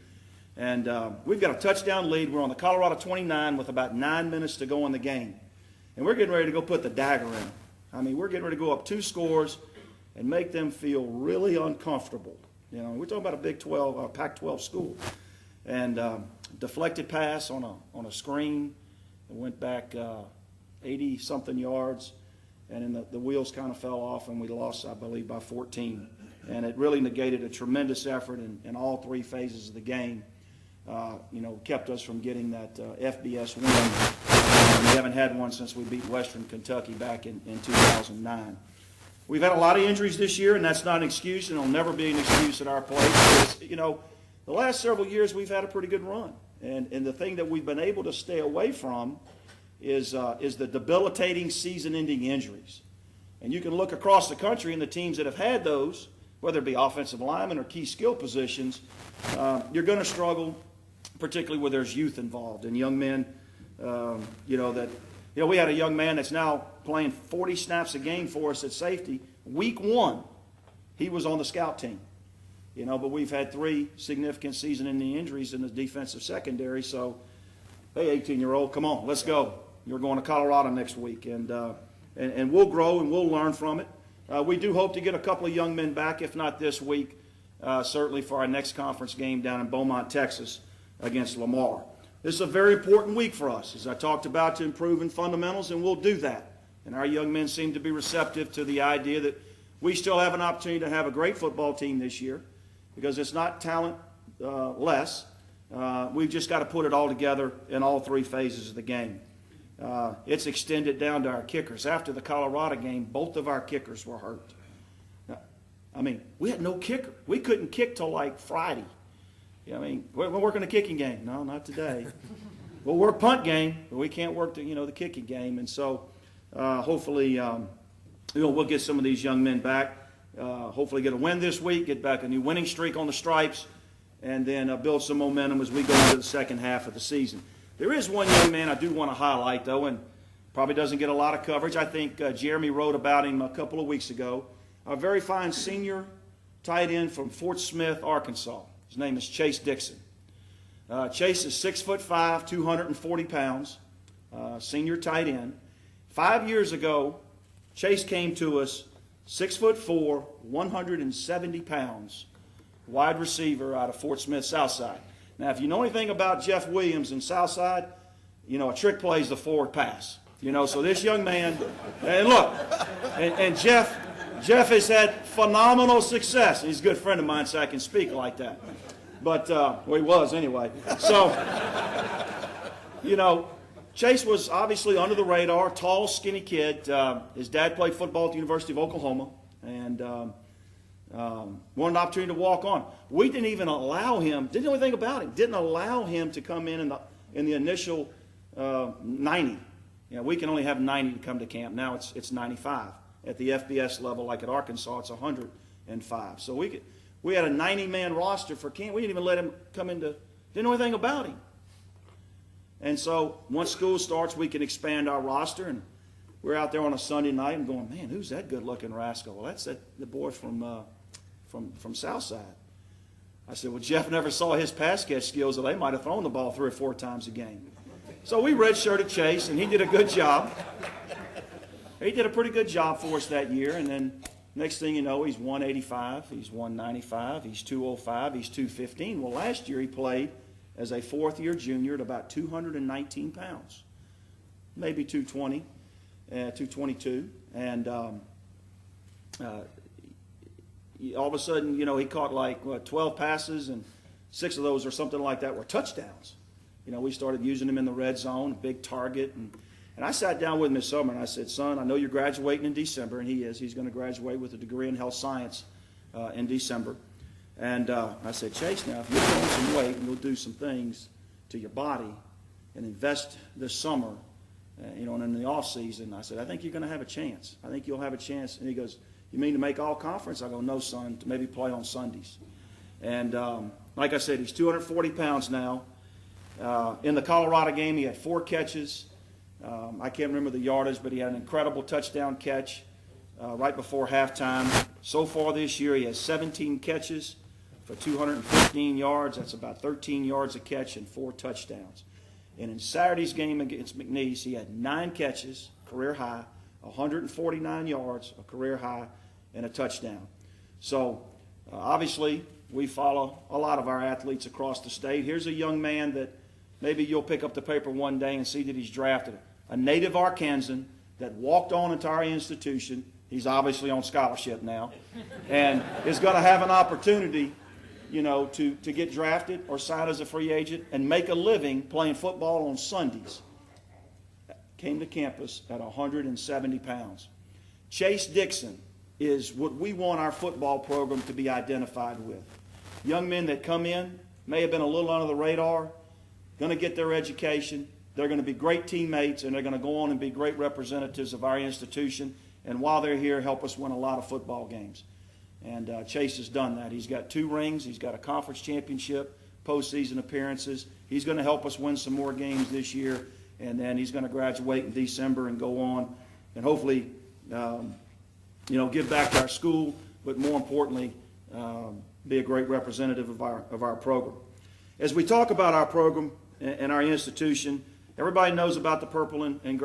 And we've got a touchdown lead. We're on the Colorado 29 with about 9 minutes to go in the game. And we're getting ready to go put the dagger in. I mean, we're getting ready to go up 2 scores and make them feel really uncomfortable. We're talking about a Big 12, Pac-12 school. And deflected pass on a screen. It went back 80-something yards, and then the wheels kind of fell off, and we lost, I believe, by 14. And it really negated a tremendous effort in all 3 phases of the game. Kept us from getting that FBS win. We haven't had one since we beat Western Kentucky back in 2009. We've had a lot of injuries this year, and that's not an excuse, and it'll never be an excuse at our place. The last several years we've had a pretty good run. And the thing that we've been able to stay away from is the debilitating season-ending injuries. And you can look across the country, and the teams that have had those, whether it be offensive linemen or key skill positions, you're going to struggle, particularly where there's youth involved and young men. We had a young man that's now playing 40 snaps a game for us at safety. Week 1, he was on the scout team. But we've had 3 significant season-ending injuries in the defensive secondary. So, hey, 18-year-old, come on, let's go. You're going to Colorado next week, and we'll grow and we'll learn from it. We do hope to get a couple of young men back, if not this week, certainly for our next conference game down in Beaumont, Texas, against Lamar. This is a very important week for us, as I talked about, to improve in fundamentals, and we'll do that. And our young men seem to be receptive to the idea that we still have an opportunity to have a great football team this year, because it's not talent less. We've just got to put it all together in all 3 phases of the game. It's extended down to our kickers. After the Colorado game, both of our kickers were hurt. We had no kicker. We couldn't kick till like Friday. We're working a kicking game. No, not today. We'll work punt game, but we can't work the kicking game. And so hopefully we'll get some of these young men back. Hopefully get a win this week, get back a new winning streak on the Stripes, and then build some momentum as we go into the second half of the season. There is one young man I do want to highlight, though, and probably doesn't get a lot of coverage. I think Jeremy wrote about him a couple of weeks ago. A very fine senior tight end from Fort Smith, Arkansas. His name is Chase Dixon. Chase is 6'5", 240 pounds, senior tight end. 5 years ago, Chase came to us 6'4", 170 pounds, wide receiver out of Fort Smith, Southside. Now, if you know anything about Jeff Williams in Southside, a trick play is the forward pass. So this young man, and look, and Jeff has had phenomenal success. He's a good friend of mine, so I can speak like that. But, he was anyway. So, Chase was obviously under the radar, tall, skinny kid. His dad played football at the University of Oklahoma, and wanted an opportunity to walk on. We didn't even allow him, didn't know anything about him, didn't allow him to come in the initial 90. You know, we can only have 90 to come to camp. Now it's 95. At the FBS level, like at Arkansas, it's 105. So we had a 90-man roster for camp. We didn't even let him come into, didn't know anything about him. And so once school starts, we can expand our roster. And we're out there on a Sunday night and going, man, who's that good-looking rascal? Well, that's the boy from Southside. I said, well, Jeff never saw his pass catch skills, or they might have thrown the ball 3 or 4 times a game. So we redshirted Chase, and he did a good job. He did a pretty good job for us that year, and then next thing you know, he's 185, he's 195, he's 205, he's 215. Well, last year he played as a fourth-year junior at about 219 pounds, maybe 220, 222, and all of a sudden, you know, he caught like 12 passes, and 6 of those or something like that were touchdowns. You know, we started using him in the red zone, big target, and I sat down with him this summer and I said, son, I know you're graduating in December, and he is. He's going to graduate with a degree in health science in December. And I said, Chase, now if you put on some weight and we'll do some things to your body and invest this summer, you know, and in the off season, I said, I think you're going to have a chance. I think you'll have a chance. And he goes, you mean to make all conference? I go, no, son, to maybe play on Sundays. And like I said, he's 240 pounds now. In the Colorado game, he had 4 catches. I can't remember the yardage, but he had an incredible touchdown catch right before halftime. So far this year, he has 17 catches for 215 yards. That's about 13 yards a catch and 4 touchdowns. And in Saturday's game against McNeese, he had 9 catches, career high, 149 yards, a career high, and a touchdown. So obviously, we follow a lot of our athletes across the state. Here's a young man that maybe you'll pick up the paper one day and see that he's drafted. A native Arkansan that walked on into our institution. He's obviously on scholarship now, and is going to have an opportunity, you know, to get drafted or sign as a free agent and make a living playing football on Sundays. Came to campus at 170 pounds. Chase Dixon is what we want our football program to be identified with. Young men that come in, may have been a little under the radar, going to get their education. They're going to be great teammates, and they're going to go on and be great representatives of our institution. And while they're here, help us win a lot of football games. And Chase has done that. He's got 2 rings. He's got a conference championship, postseason appearances. He's going to help us win some more games this year. And then he's going to graduate in December and go on and hopefully, you know, give back to our school, but more importantly, be a great representative of our program. As we talk about our program and our institution, everybody knows about the purple and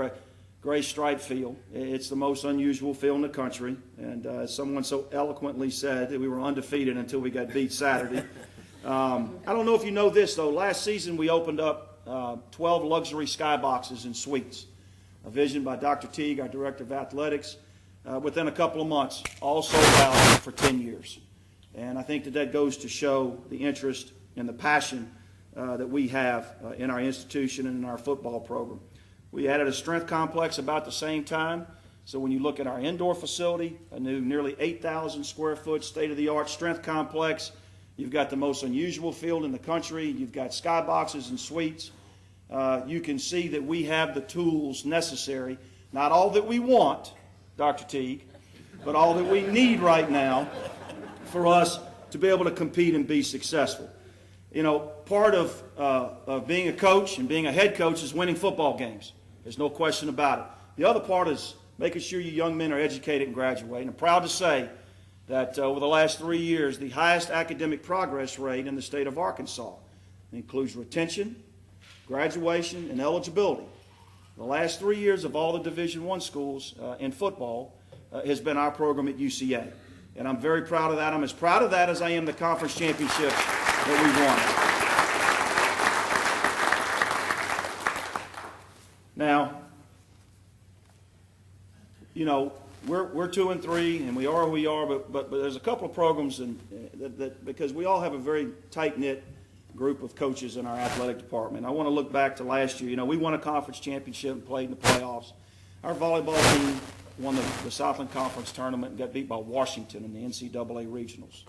gray striped field. It's the most unusual field in the country, and as someone so eloquently said, that we were undefeated until we got beat Saturday. I don't know if you know this, though. Last season we opened up 12 luxury skyboxes and suites, a vision by Dr. Teague, our Director of Athletics. Within a couple of months, all sold out for 10 years. And I think that goes to show the interest and the passion that we have in our institution and in our football program. We added a strength complex about the same time. So when you look at our indoor facility, a new nearly 8,000 square foot state-of-the-art strength complex, you've got the most unusual field in the country. You've got skyboxes and suites. You can see that we have the tools necessary, not all that we want, Dr. Teague, but all that we need right now for us to be able to compete and be successful. You know, part of being a coach and being a head coach is winning football games. There's no question about it. The other part is making sure you young men are educated and graduate. And I'm proud to say that over the last 3 years, the highest academic progress rate in the state of Arkansas includes retention, graduation, and eligibility. The last 3 years of all the Division I schools in football has been our program at UCA. And I'm very proud of that. I'm as proud of that as I am the conference championship that we won. Now, you know, we're 2 and 3, and we are who we are, but there's a couple of programs that because we all have a very tight-knit group of coaches in our athletic department. I want to look back to last year. You know, we won a conference championship and played in the playoffs. Our volleyball team won the Southland Conference tournament and got beat by Washington in the NCAA regionals.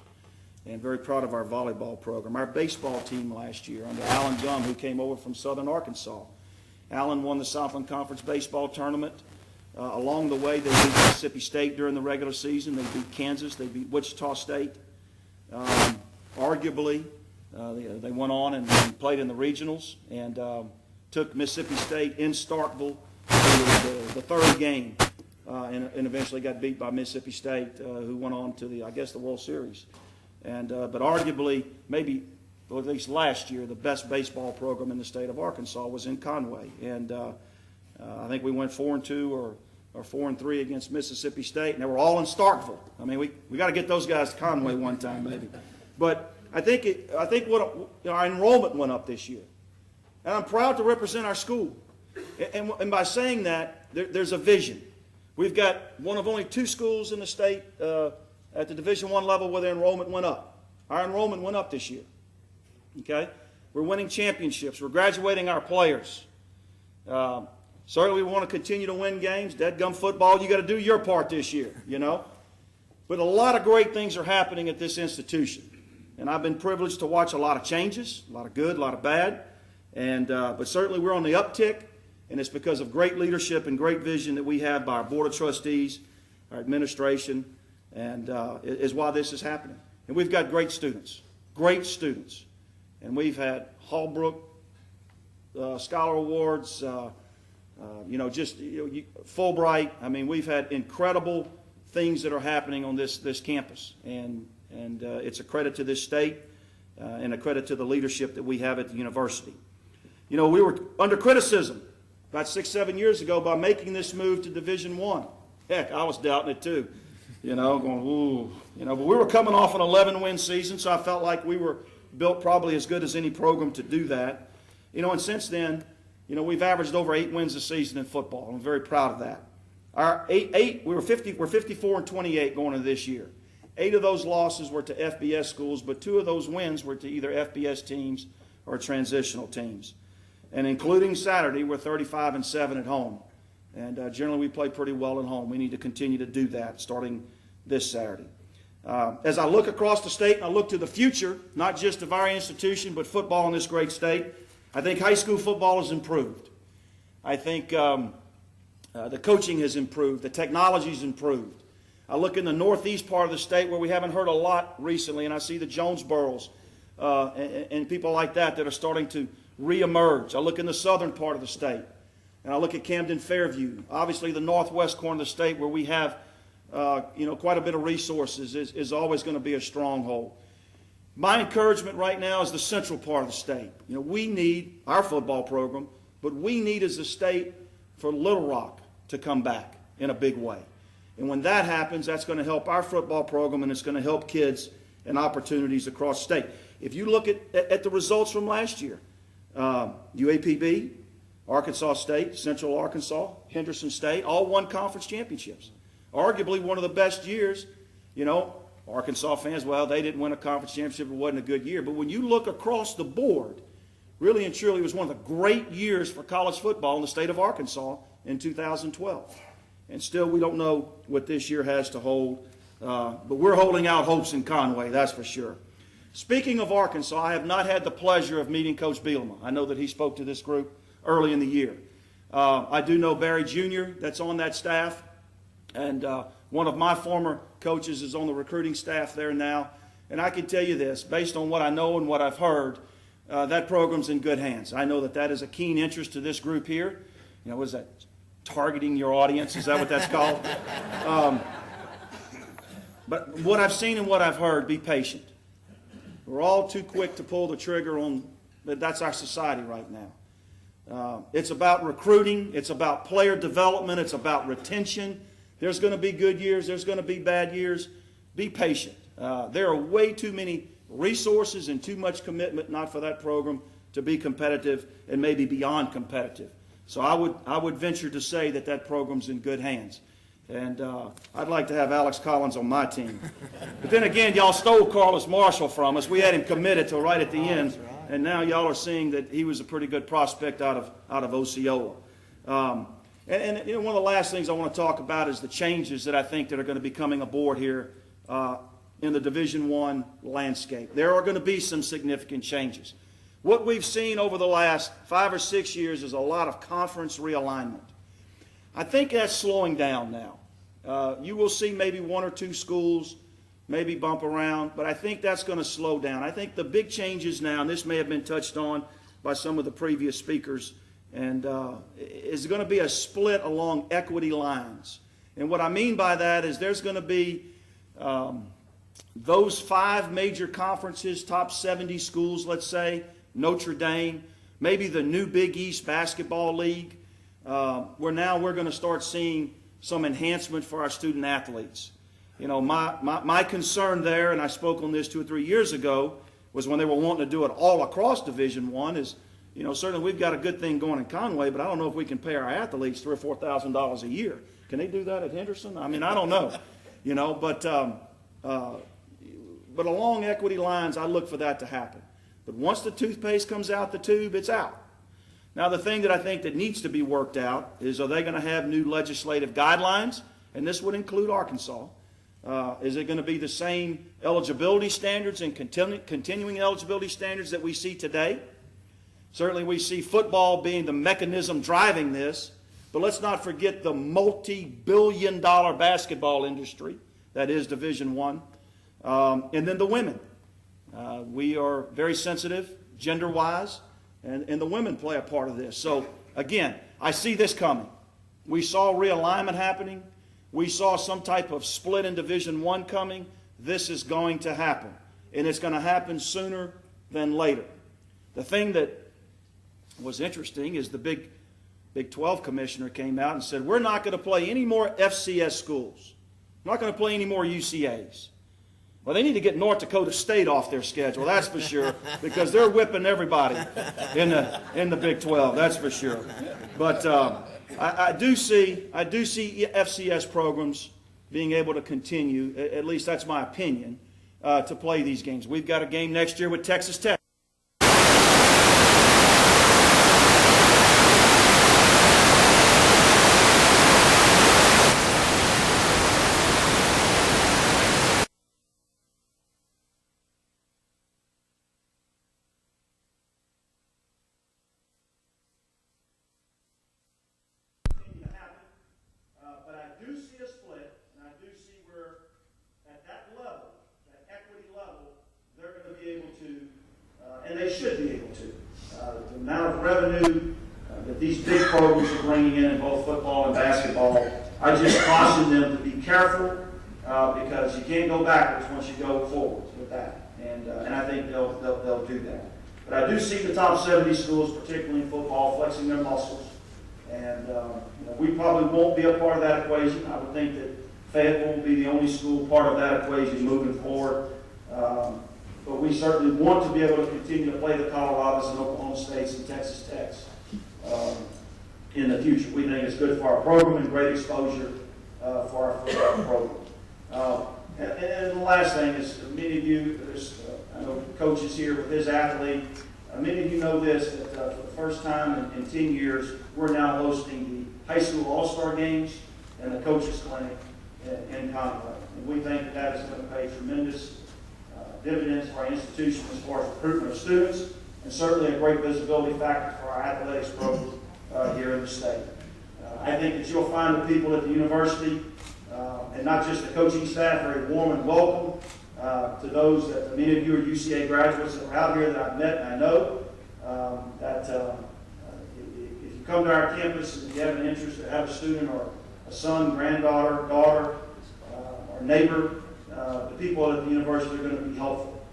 And very proud of our volleyball program. Our baseball team last year under Alan Gum, who came over from Southern Arkansas. Allen won the Southland Conference baseball tournament. Along the way, they beat Mississippi State during the regular season. They beat Kansas. They beat Wichita State. Arguably, they went on and played in the regionals and took Mississippi State in Starkville to the third game and eventually got beat by Mississippi State, who went on to the World Series. But arguably, maybe, or at least last year, the best baseball program in the state of Arkansas was in Conway. And I think we went 4-2 or 4-3 against Mississippi State, and they were all in Starkville. I mean, we got to get those guys to Conway one time, maybe. But I think our enrollment went up this year, and I'm proud to represent our school. And by saying that, there's a vision. We've got one of only 2 schools in the state at the Division I level where their enrollment went up. Our enrollment went up this year. Okay, we're winning championships. We're graduating our players. Certainly, we want to continue to win games. Deadgum football, you got to do your part this year, you know. But a lot of great things are happening at this institution, and I've been privileged to watch a lot of changes, a lot of good, a lot of bad, and but certainly we're on the uptick, and it's because of great leadership and great vision that we have by our board of trustees, our administration, and is why this is happening. And we've got great students, and we've had Hallbrook Scholar Awards. Fulbright. I mean, we've had incredible things that are happening on this campus, and it's a credit to this state and a credit to the leadership that we have at the university. You know, we were under criticism about 6-7 years ago by making this move to Division I. Heck, I was doubting it too. You know, going, ooh, you know, but we were coming off an 11-win season, so I felt like we were built probably as good as any program to do that. You know, and since then, you know, we've averaged over 8 wins a season in football. I'm very proud of that. Our we're 54-28 going into this year. 8 of those losses were to FBS schools, but 2 of those wins were to either FBS teams or transitional teams. And including Saturday, we're 35-7 at home. And generally we play pretty well at home. We need to continue to do that starting this Saturday. As I look across the state and I look to the future, not just of our institution, but football in this great state, I think high school football has improved. I think the coaching has improved. The technology has improved. I look in the northeast part of the state where we haven't heard a lot recently, and I see the Jonesboroughs and people like that are starting to reemerge. I look in the southern part of the state, and I look at Camden Fairview. Obviously, the northwest corner of the state where we have quite a bit of resources is always going to be a stronghold. My encouragement right now is the central part of the state. You know, we need our football program, but we need as a state for Little Rock to come back in a big way. And when that happens, that's going to help our football program, and it's going to help kids and opportunities across the state. If you look at the results from last year, UAPB, Arkansas State, Central Arkansas, Henderson State, all won conference championships. Arguably one of the best years. You know, Arkansas fans, well, they didn't win a conference championship. It wasn't a good year. But when you look across the board, really and truly, it was one of the great years for college football in the state of Arkansas in 2012. And still, we don't know what this year has to hold. But we're holding out hopes in Conway, that's for sure. Speaking of Arkansas, I have not had the pleasure of meeting Coach Bielema. I know that he spoke to this group early in the year. I do know Barry Jr. that's on that staff. And one of my former coaches is on the recruiting staff there now. And I can tell you this, based on what I know and what I've heard, that program's in good hands. I know that is a keen interest to this group here. You know, what is that? Targeting your audience? Is that what that's called? But what I've seen and what I've heard, be patient. We're all too quick to pull the trigger on, but that's our society right now. It's about recruiting. It's about player development. It's about retention. There's going to be good years. There's going to be bad years. Be patient. There are way too many resources and too much commitment not for that program to be competitive and maybe beyond competitive. So I would venture to say that program's in good hands. And I'd like to have Alex Collins on my team. But then again, y'all stole Carlos Marshall from us. We had him committed till right at the end. And now y'all are seeing that he was a pretty good prospect out of Osceola. And you know, one of the last things I want to talk about is the changes that I think that are going to be coming aboard here in the Division I landscape. There are going to be some significant changes. What we've seen over the last 5 or 6 years is a lot of conference realignment. I think that's slowing down now. You will see maybe 1 or 2 schools maybe bump around, but I think that's going to slow down. I think the big changes now, and this may have been touched on by some of the previous speakers, and is going to be a split along equity lines. And what I mean by that is there's going to be those 5 major conferences, top 70 schools, let's say, Notre Dame, maybe the new Big East Basketball League, where now we're going to start seeing some enhancement for our student athletes. You know, my concern there, and I spoke on this 2 or 3 years ago, was when they were wanting to do it all across Division I is, you know, certainly we've got a good thing going in Conway, but I don't know if we can pay our athletes $3,000 or $4,000 a year. Can they do that at Henderson? I mean, I don't know, you know, but along equity lines, I look for that to happen. But once the toothpaste comes out the tube, it's out. Now, the thing that I think that needs to be worked out is, are they going to have new legislative guidelines? And this would include Arkansas. Is it going to be the same eligibility standards and continuing eligibility standards that we see today? Certainly we see football being the mechanism driving this, but let's not forget the multi-billion-dollar basketball industry that is Division I. And then the women. We are very sensitive gender-wise, and the women play a part of this. So, again, I see this coming. We saw realignment happening. We saw some type of split in Division I coming. This is going to happen, and it's going to happen sooner than later. The thing that was interesting is the Big 12 commissioner came out and said, we're not going to play any more FCS schools. We're not going to play any more UCAs. Well, they need to get North Dakota State off their schedule, that's for sure, because they're whipping everybody in the Big 12, that's for sure. But I do see FCS programs being able to continue, at least that's my opinion, to play these games. We've got a game next year with Texas Tech. But I do see a split, and I do see where at that level, that equity level, they're going to be able to, and they should be able to. The amount of revenue that these big programs are bringing in both football and basketball, I just caution them to be careful because you can't go backwards once you go forward with that, and I think they'll do that. But I do see the top 70 schools, particularly in football, flexing their muscles. And we probably won't be a part of that equation. I would think that Fayetteville will be the only school part of that equation moving forward. But we certainly want to be able to continue to play the Colorados and Oklahoma States and Texas Techs in the future. We think it's good for our program and great exposure for our football program. And the last thing is, many of you, I know coaches here with his athlete, many of you know this, that for the first time in 10 years, we're now hosting the high school all-star games and the coaches clinic in Conway. And we think that is going to pay tremendous dividends for our institution as far as recruitment of students, and certainly a great visibility factor for our athletics program here in the state. I think that you'll find the people at the university, and not just the coaching staff, very warm and welcome to those that many of you are UCA graduates that are out here that I've met and I know that if you come to our campus and you have an interest to have a student or a son, granddaughter, daughter, or neighbor, the people at the university are going to be helpful.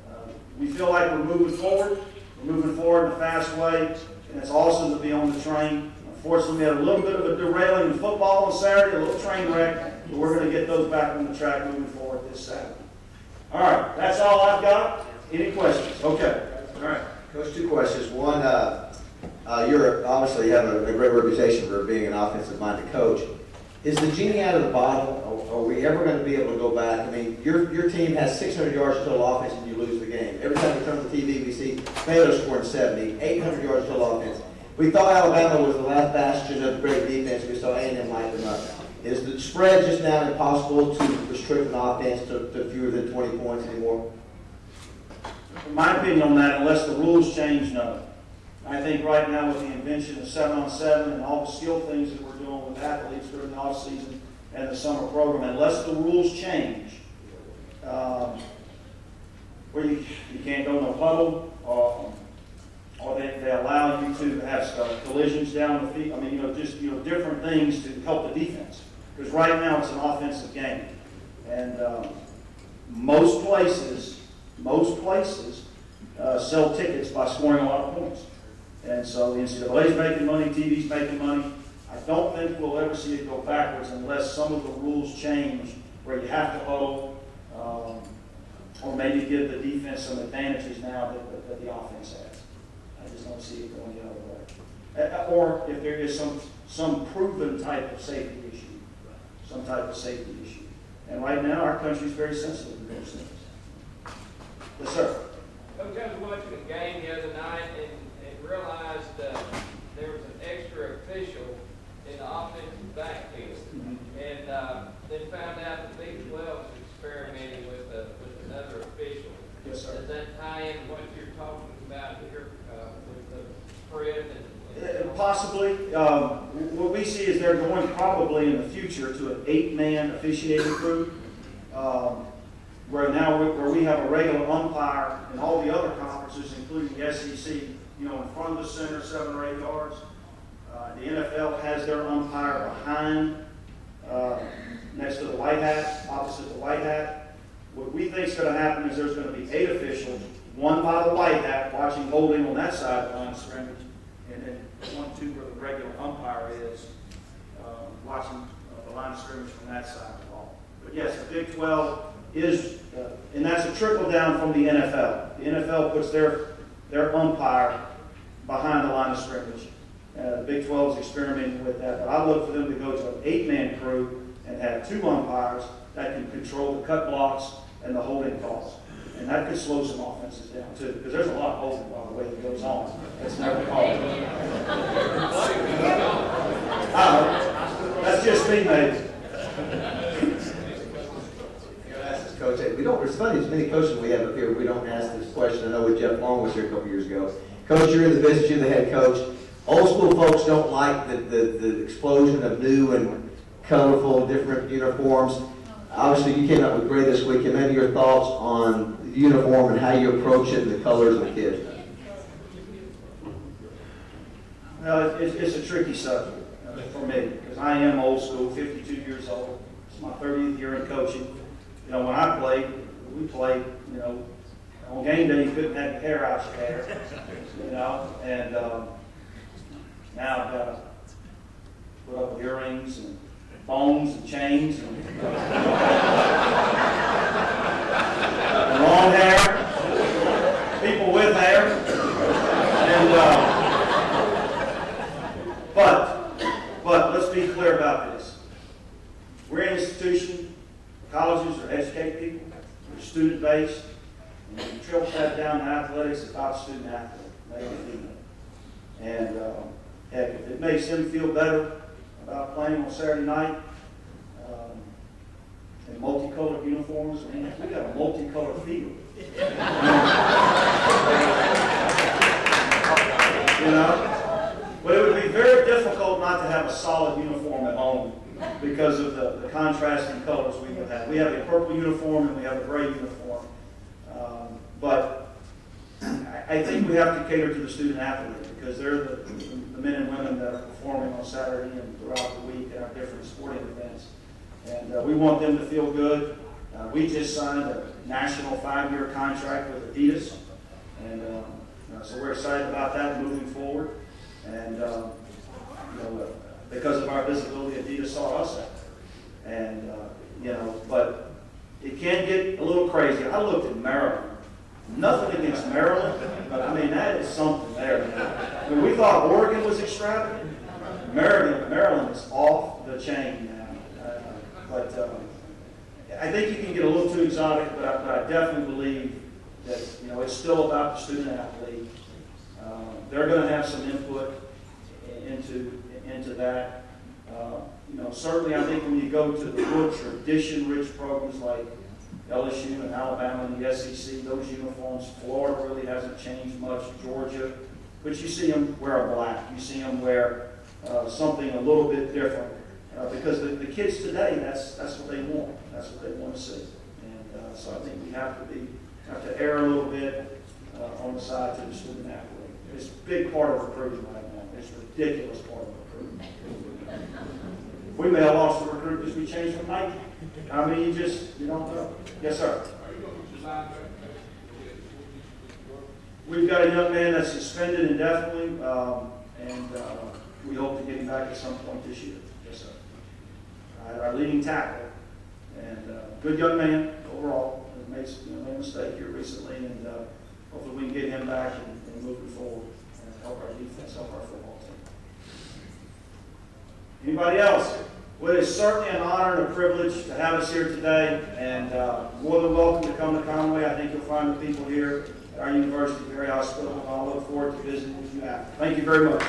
We feel like we're moving forward. We're moving forward in a fast way, and it's awesome to be on the train. Unfortunately, we had a little bit of a derailing in football on Saturday, a little train wreck, but we're going to get those back on the track moving forward this Saturday. All right, that's all I've got. Any questions? Okay. All right, Coach, 2 questions. One, you're obviously you have a great reputation for being an offensive-minded coach. Is the genie out of the bottle? Are we ever going to be able to go back? I mean, your team has 600 yards total offense and you lose the game. Every time we turn on the TV, we see Baylor scoring 70, 800 yards total offense. We thought Alabama was the last bastion of great defense. We saw A&M light them up. Is the spread just now impossible to restrict an offense to fewer than 20 points anymore? my opinion on that, unless the rules change, no. I think right now with the invention of 7-on-7 and all the skill things that we're doing with athletes during the off season and the summer program, unless the rules change, where you can't go no huddle, or they allow you to have collisions down the field. I mean, just different things to help the defense. Because right now it's an offensive game, and most places sell tickets by scoring a lot of points. And so the NCAA's making money, TV's making money. I don't think we'll ever see it go backwards unless some of the rules change where you have to huddle, or maybe give the defense some advantages now that the offense has. I just don't see it going the other way. Or if there is some proven type of safety issue, And right now, our country's very sensitive to those things. Yes, sir. Coach, I was watching a game the other night and realized there was an extra official in the offensive backfield. And then found out the Big 12 was experimenting with another official. Yes, sir. Does that tie in what you're talking about here with the spread? Possibly. What we see is they're going probably in the future to an 8-man officiating crew, where we have a regular umpire in all the other conferences, including the SEC, in front of the center, 7 or 8 yards. The NFL has their umpire behind, next to the white hat, opposite the white hat. What we think is going to happen is there's going to be 8 officials, one by the white hat, watching holding on that side of the line of scrimmage, and then 1, 2 where the regular umpire is, watching the line of scrimmage from that side of the ball. But yes, the Big 12 is, and that's a trickle down from the NFL. The NFL puts their umpire behind the line of scrimmage. The Big 12 is experimenting with that. But I look for them to go to an 8-man crew and have 2 umpires that can control the cut blocks and the holding calls. And that could slow some offenses down too, because there's a lot of holding, by the way, that goes on. It's never called. That's just me, maybe. Coach, we don't, it's funny, as many coaches we have up here, we don't ask this question. I know when Jeff Long was here a couple years ago. Coach, you're in the business, you're the head coach. Old school folks don't like the explosion of new and colorful, different uniforms. Obviously, you came out with gray this week. And maybe your thoughts on the uniform and how you approach it and the colors of the kids. No, it's a tricky subject for me, because I am old school, 52 years old. It's my 30th year in coaching. When I played, we played, on game day you couldn't have your hair out your hair, and now I've got to put up with earrings and phones and chains and long hair, people with hair, and but let's be clear about this. We're an institution. Colleges are educate people. We're student-based. And you triple that down to athletics, it's about student athlete, male and female. And heck, if it makes them feel better about playing on Saturday night in multicolored uniforms, man, we got a multicolored field. But it would be very difficult not to have a solid uniform at home because of the contrasting colors we would have. We have a purple uniform and we have a gray uniform. But I think we have to cater to the student athlete because they're the men and women that are performing on Saturday and throughout the week at our different sporting events. And we want them to feel good. We just signed a national 5-year contract with Adidas. And so we're excited about that moving forward. And because of our visibility, Adidas sought us out. And, but it can get a little crazy. I looked at Maryland. Nothing against Maryland, but I mean, that is something there, man. I mean, we thought Oregon was extravagant. Maryland is off the chain now. But I think you can get a little too exotic, but I definitely believe that, it's still about the student athlete. They're going to have some input into that. Certainly I think when you go to the real tradition-rich programs like LSU and Alabama in the SEC, those uniforms. Florida really hasn't changed much, Georgia. But you see them wear a black. You see them wear something a little bit different. Because the kids today, that's what they want. That's what they want to see. And so I think we have to err a little bit on the side to the student athlete. It's a big part of recruiting right now. It's a ridiculous part of recruiting. We may have lost the recruit because we changed from Nike. I mean, you don't know. Yes, sir. We've got a young man that's suspended indefinitely, and we hope to get him back at some point this year. Yes, sir. Our leading tackle, and good young man overall. Made a mistake here recently, and hopefully we can get him back and move it forward and help our defense, help our football team. Anybody else? Well, it is certainly an honor and a privilege to have us here today, and more than welcome to come to Conway. I think you'll find the people here at our university very hospitable, and I'll look forward to visiting with you after. Thank you very much.